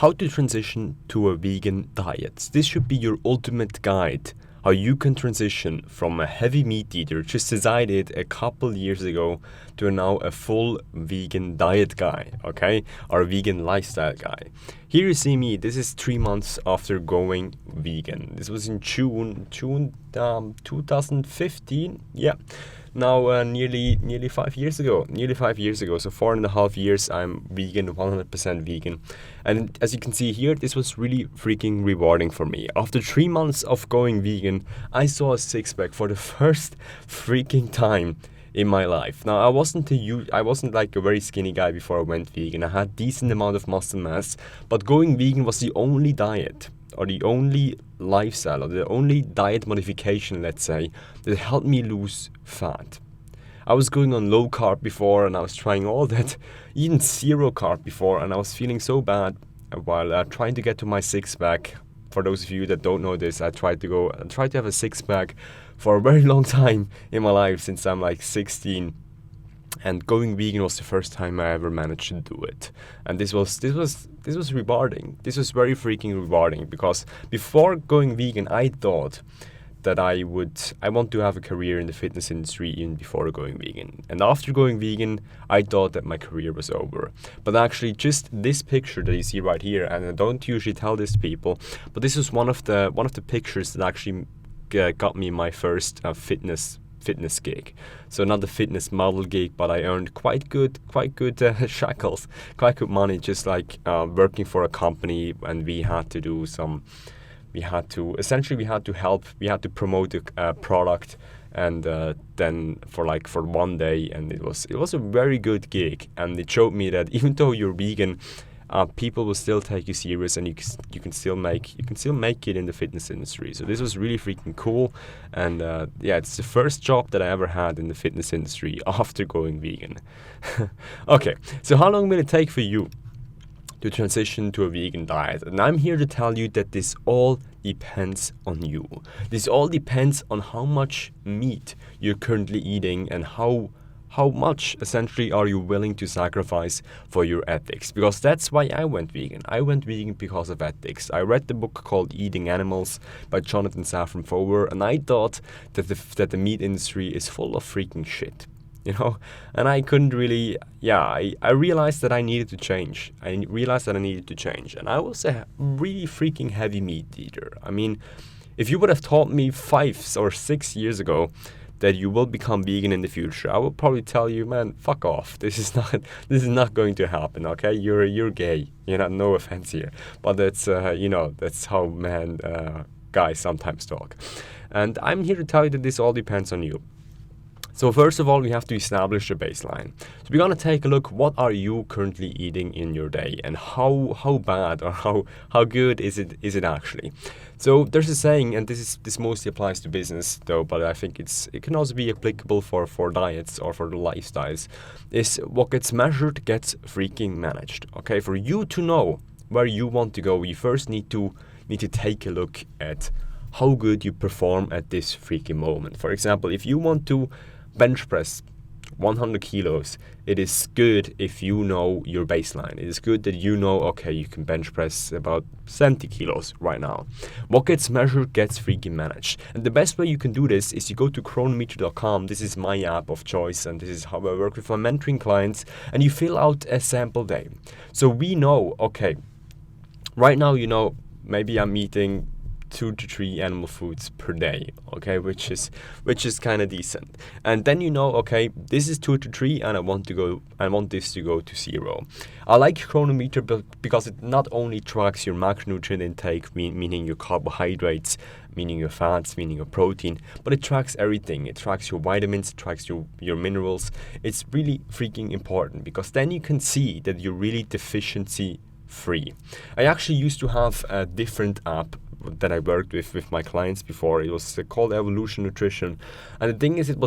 how to transition to a vegan diet. This should be your ultimate guide, how you can transition from a heavy meat eater, just as I did a couple years ago, to now a full vegan diet guy, okay? Or a vegan lifestyle guy. Here you see me, this is 3 months after going vegan. This was in June 2015, yeah. Now nearly 5 years ago, so 4.5 years I'm vegan, 100% vegan. And as you can see here, this was really freaking rewarding for me. After 3 months of going vegan, I saw a six-pack for the first freaking time in my life. Now I wasn't like a very skinny guy before I went vegan. I had decent amount of muscle mass, but going vegan was the only diet, or the only lifestyle, or the only diet modification, let's say, that helped me lose fat. I was going on low carb before, and I was trying all that, even zero carb before, and I was feeling so bad while trying to get to my six-pack. For those of you that don't know this, I tried to have a six-pack for a very long time in my life, since I'm like 16. And going vegan was the first time I ever managed to do it. And this was rewarding. This was very freaking rewarding, because before going vegan, I thought that I want to have a career in the fitness industry even before going vegan. And after going vegan, I thought that my career was over. But actually, just this picture that you see right here, and I don't usually tell this to people, but this was one of the pictures that actually got me my first fitness gig. So not the fitness model gig, but I earned quite good shekels, quite good money, just like working for a company, and we had to promote a product, and then for one day, and it was a very good gig, and it showed me that even though you're vegan, people will still take you serious, and you can still make it in the fitness industry. So this was really freaking cool, and it's the first job that I ever had in the fitness industry after going vegan. Okay, so how long will it take for you to transition to a vegan diet? And I'm here to tell you that this all depends on you. This all depends on how much meat you're currently eating, and how much essentially are you willing to sacrifice for your ethics? Because that's why I went vegan. I went vegan because of ethics. I read the book called Eating Animals by Jonathan Safran Foer, and I thought that the meat industry is full of freaking shit. And I couldn't really, I realized that I needed to change. And I was a really freaking heavy meat eater. I mean, if you would have told me 5 or 6 years ago that you will become vegan in the future, I would probably tell you, man, fuck off. This is not going to happen, okay? You're gay. No offense here. But that's, that's how guys sometimes talk. And I'm here to tell you that this all depends on you. So first of all, we have to establish a baseline. So we're gonna take a look, what are you currently eating in your day, and how bad or how good is it actually? So there's a saying, and this mostly applies to business though, but I think it can also be applicable for diets or for the lifestyles, is what gets measured gets freaking managed. Okay, for you to know where you want to go, you first need to take a look at how good you perform at this freaking moment. For example, if you want to bench press 100 kilos, it is good if you know your baseline. It is good that you know, okay, you can bench press about 70 kilos right now. What gets measured gets freaking managed. And the best way you can do this is you go to chronometer.com. This is my app of choice, and this is how I work with my mentoring clients, and you fill out a sample day. So we know, okay, right now, maybe I'm eating 2 to 3 animal foods per day, okay, which is kind of decent. And then okay, this is 2 to 3, and I want this to go to 0. I like Chronometer because it not only tracks your macronutrient intake, meaning your carbohydrates, meaning your fats, meaning your protein, but it tracks everything. It tracks your vitamins, it tracks your minerals. It's really freaking important, because then you can see that you're really deficiency free. I actually used to have a different app that I worked with my clients before. It was called Evolution Nutrition, and the thing is, it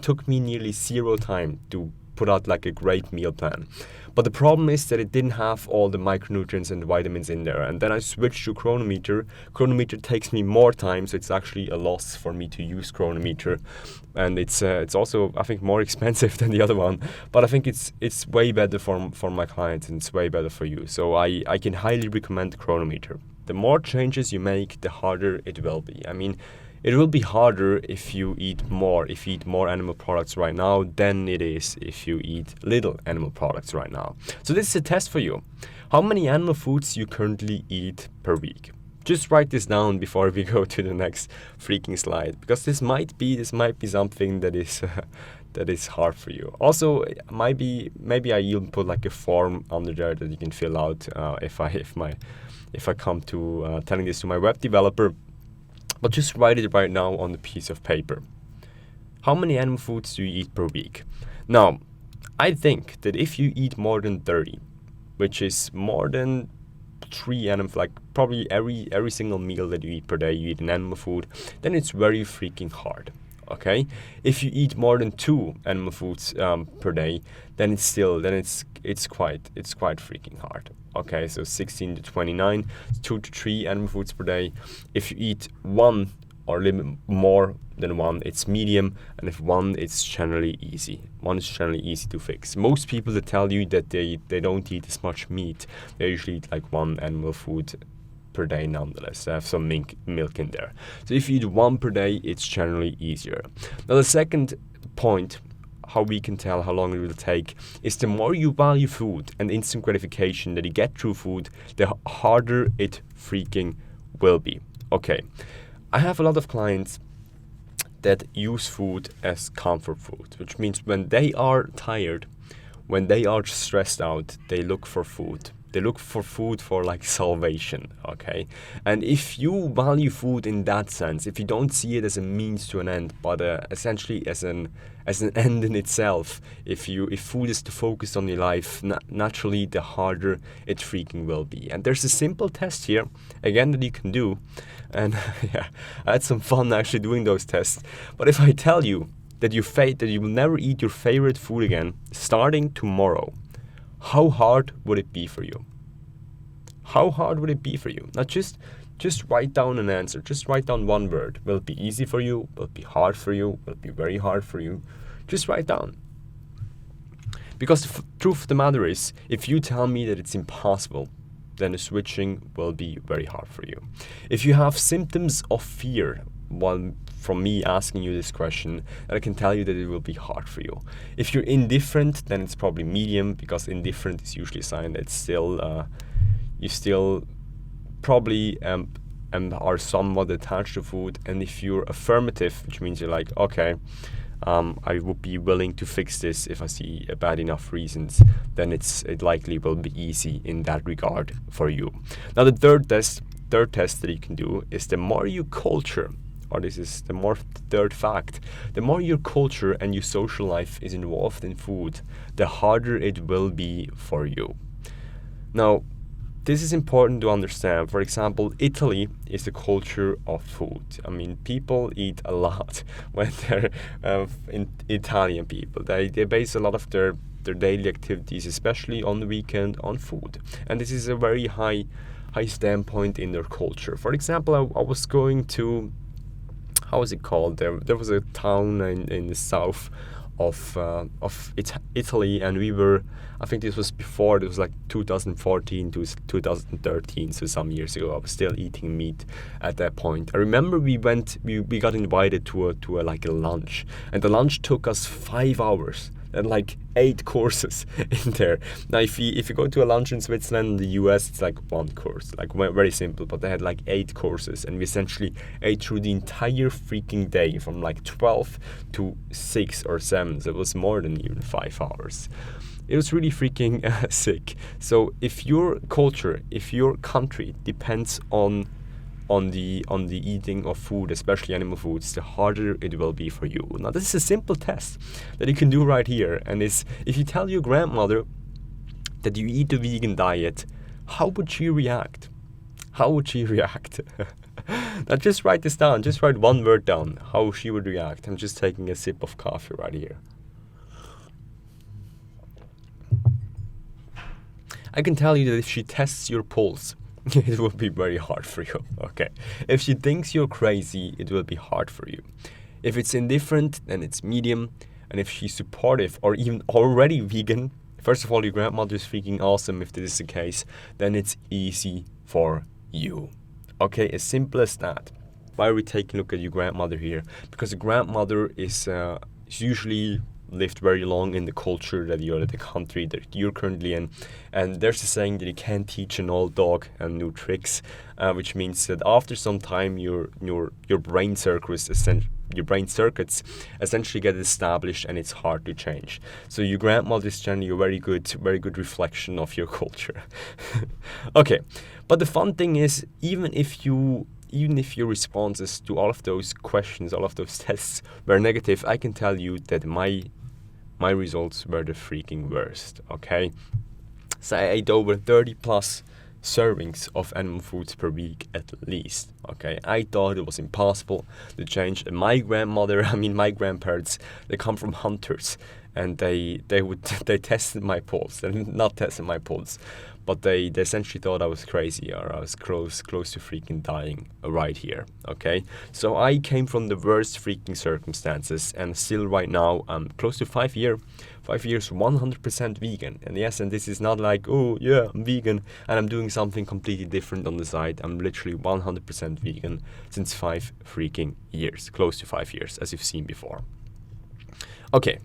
took me nearly 0 time to put out like a great meal plan. But the problem is that it didn't have all the micronutrients and vitamins in there. And then I switched to Chronometer. Chronometer takes me more time, so it's actually a loss for me to use Chronometer. And it's also, I think, more expensive than the other one. But I think it's way better for my clients, and it's way better for you. So I can highly recommend Chronometer. The more changes you make, the harder it will be. I mean, it will be harder if you eat more animal products right now than it is if you eat little animal products right now. So this is a test for you. How many animal foods you currently eat per week? Just write this down before we go to the next freaking slide, because this might be something that is hard for you. Also, maybe I even put like a form under there that you can fill out if I come to telling this to my web developer. But just write it right now on a piece of paper. How many animal foods do you eat per week? Now, I think that if you eat more than 30, which is more than 3 animal, like probably every single meal that you eat per day, you eat an animal food, then it's very freaking hard. Okay, if you eat more than 2 animal foods per day, then it's quite freaking hard. Okay, so 16 to 29, 2 to 3 animal foods per day. If you eat 1 or a little bit more than 1, it's medium, and if 1, it's generally easy. 1 is generally easy to fix. Most people that tell you that they don't eat as much meat, they usually eat like 1 animal food per day nonetheless. They have some milk in there. So if you eat 1 per day, it's generally easier. Now the second point, how we can tell how long it will take, is the more you value food and instant gratification that you get through food, the harder it freaking will be. Okay, I have a lot of clients that use food as comfort food, which means when they are tired, when they are stressed out, they look for food. They look for food for like salvation, okay? And if you value food in that sense, if you don't see it as a means to an end, but essentially as an end in itself, if food is the focus on your life, naturally the harder it freaking will be. And there's a simple test here, again, that you can do. And yeah, I had some fun actually doing those tests. But if I tell you that you will never eat your favorite food again, starting tomorrow, how hard would it be for you? How hard would it be for you? Now just write down an answer. Just write down one word. Will it be easy for you? Will it be hard for you? Will it be very hard for you? Just write down. Because the truth of the matter is, if you tell me that it's impossible, then the switching will be very hard for you. If you have symptoms of fear, from me asking you this question, I can tell you that it will be hard for you. If you're indifferent, then it's probably medium, because indifferent is usually a sign that you still probably are somewhat attached to food. And if you're affirmative, which means you're like, okay, I would be willing to fix this if I see bad enough reasons, then it likely will be easy in that regard for you. Now the third test that you can do is the more you culture, or this is the third fact, the more your culture and your social life is involved in food, the harder it will be for you. Now, this is important to understand. For example, Italy is the culture of food. I mean, people eat a lot when they're Italian people. They base a lot of their daily activities, especially on the weekend, on food. And this is a very high standpoint in their culture. For example, I was going to, how is it called? There was a town in the south of Italy, and we were, I think this was before, it was like 2014 to 2013, so some years ago. I was still eating meat at that point. I remember we got invited to a lunch, and the lunch took us 5 hours and like 8 courses in there. Now if you go to a lunch in Switzerland, in the US, it's like 1 course, like very simple, but they had like 8 courses, and we essentially ate through the entire freaking day from like 12 to 6 or 7, so it was more than even 5 hours. It was really freaking sick. So if your culture, if your country depends on the eating of food, especially animal foods, the harder it will be for you. Now this is a simple test that you can do right here, and it's, if you tell your grandmother that you eat a vegan diet, how would she react? How would she react? Now just write this down, just write one word down, how she would react. I'm just taking a sip of coffee right here. I can tell you that if she tests your pulse, it will be very hard for you, okay? If she thinks you're crazy, it will be hard for you. If it's indifferent, then it's medium. And if she's supportive or even already vegan, first of all, your grandmother is freaking awesome if this is the case, then it's easy for you. Okay, as simple as that. Why are we taking a look at your grandmother here? Because the grandmother is usually lived very long in the culture that you're, the country that you're currently in, and there's a saying that you can't teach an old dog new tricks, which means that after some time your brain circuits essentially get established and it's hard to change. So your grandmother is generally a very good reflection of your culture. Okay, but the fun thing is, even if your responses to all of those questions, all of those tests were negative, I can tell you that my results were the freaking worst, okay? So I ate over 30 plus servings of animal foods per week at least, okay? I thought it was impossible to change. And my grandparents, they come from hunters, and they tested my pulse. They not tested my pulse, but they essentially thought I was crazy or I was close to freaking dying right here, okay? So I came from the worst freaking circumstances, and still right now I'm close to 5 years 100% vegan. And yes, and this is not like, oh yeah, I'm vegan and I'm doing something completely different on the side. I'm literally 100% vegan since 5 freaking years, close to 5 years, as you've seen before. Okay,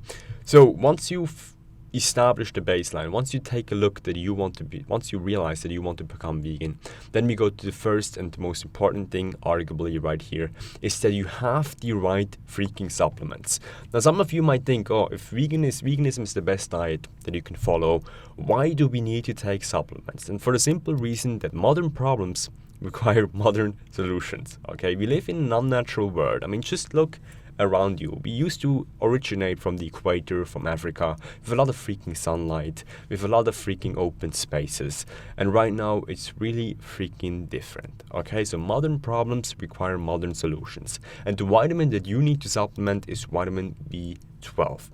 so once you've establish the baseline, once you take a look that you want to be, once you realize that you want to become vegan, then we go to the first and the most important thing, arguably right here, is that you have the right freaking supplements. Now, some of you might think, oh, if veganism is the best diet that you can follow, why do we need to take supplements? And for the simple reason that modern problems require modern solutions. Okay, we live in an unnatural world. I mean, just look around you. We used to originate from the equator, from Africa, with a lot of freaking sunlight, with a lot of freaking open spaces, and right now it's really freaking different. Okay, so modern problems require modern solutions, and the vitamin that you need to supplement is vitamin B12.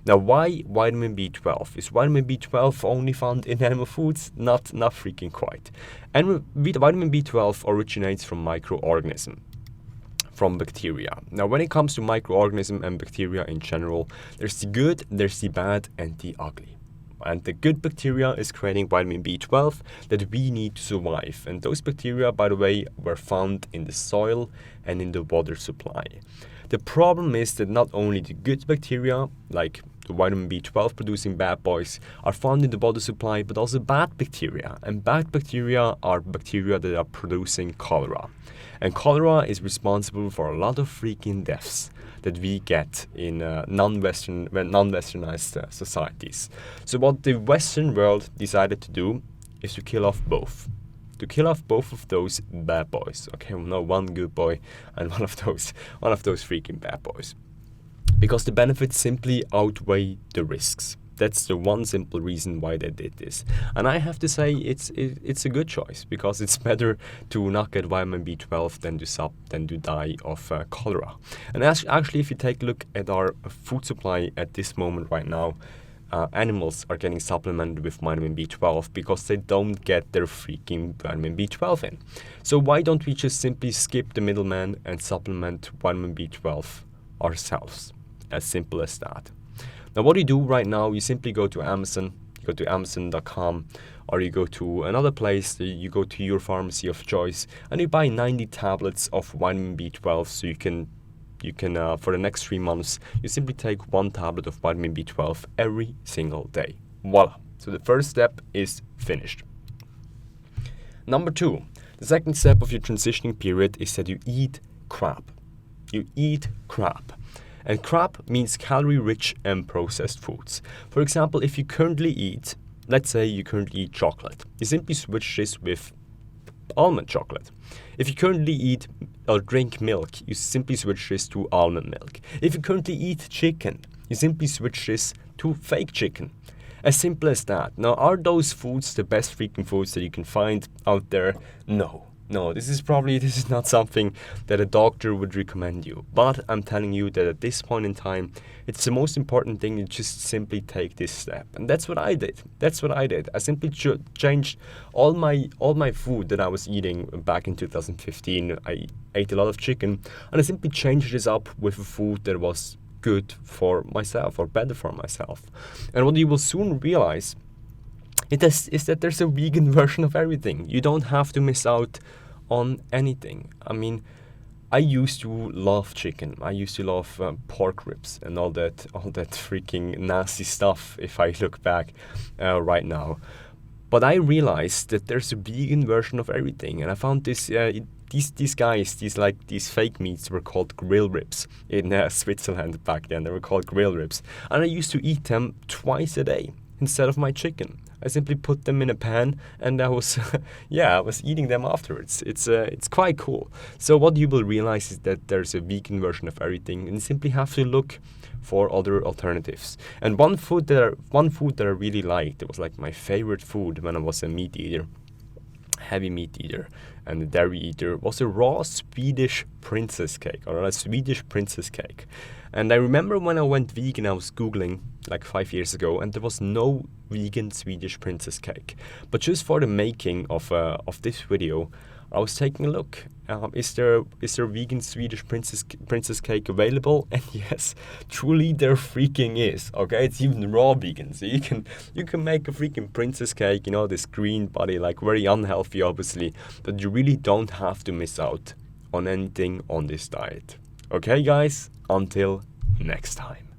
Now, why vitamin B12? Is vitamin B12 only found in animal foods? Not freaking quite. And vitamin B12 originates from microorganisms, from bacteria. Now, when it comes to microorganisms and bacteria in general, there's the good, there's the bad, and the ugly. And the good bacteria is creating vitamin B12 that we need to survive. And those bacteria, by the way, were found in the soil and in the water supply. The problem is that not only the good bacteria, like the vitamin B12 producing bad boys, are found in the water supply, but also bad bacteria. And bad bacteria are bacteria that are producing cholera. And cholera is responsible for a lot of freaking deaths that we get in non-westernized societies. So what the Western world decided to do is to kill off both. To kill off both of those bad boys. Okay, well, no, one good boy and one of those freaking bad boys. Because the benefits simply outweigh the risks. That's the one simple reason why they did this. And I have to say it's a good choice, because it's better to not get vitamin B12 than to die of cholera. And actually, if you take a look at our food supply at this moment right now, animals are getting supplemented with vitamin B12 because they don't get their freaking vitamin B12 in. So why don't we just simply skip the middleman and supplement vitamin B12 ourselves? As simple as that. Now, what you do right now, you simply go to Amazon, you go to Amazon.com, or you go to another place, you go to your pharmacy of choice, and you buy 90 tablets of vitamin B12. So you can for the next 3 months, you simply take 1 tablet of vitamin B12 every single day. Voila. So the first step is finished. Number 2, the second step of your transitioning period is that you eat crap. You eat crap. And crap means calorie-rich and processed foods. For example, if you currently eat, let's say you currently eat chocolate, you simply switch this with almond chocolate. If you currently eat or drink milk, you simply switch this to almond milk. If you currently eat chicken, you simply switch this to fake chicken. As simple as that. Now, are those foods the best freaking foods that you can find out there? No. No, this is not something that a doctor would recommend you. But I'm telling you that at this point in time, it's the most important thing to just simply take this step. And that's what I did. I simply changed all my food that I was eating back in 2015. I ate a lot of chicken, and I simply changed this up with a food that was good for myself or better for myself. And what you will soon realize is that there's a vegan version of everything. You don't have to miss out on anything. I mean, I used to love chicken. I used to love pork ribs and all that freaking nasty stuff. If I look back right now, but I realized that there's a vegan version of everything, and I found this. These guys, these fake meats were called grill ribs in Switzerland back then. They were called grill ribs, and I used to eat them twice a day instead of my chicken. I simply put them in a pan, and I was, I was eating them afterwards. It's quite cool. So what you will realize is that there's a vegan version of everything, and you simply have to look for other alternatives. And one food that I really liked, it was like my favorite food when I was a meat eater, heavy meat eater and a dairy eater, was a raw Swedish princess cake, or a Swedish princess cake. And I remember when I went vegan, I was Googling like 5 years ago, and there was no vegan Swedish princess cake. But just for the making of this video, I was taking a look. Is there vegan Swedish princess cake available? And yes, truly there freaking is. Okay, it's even raw vegan, so you can make a freaking princess cake. You know, this green body, like very unhealthy, obviously, but you really don't have to miss out on anything on this diet. Okay, guys, until next time.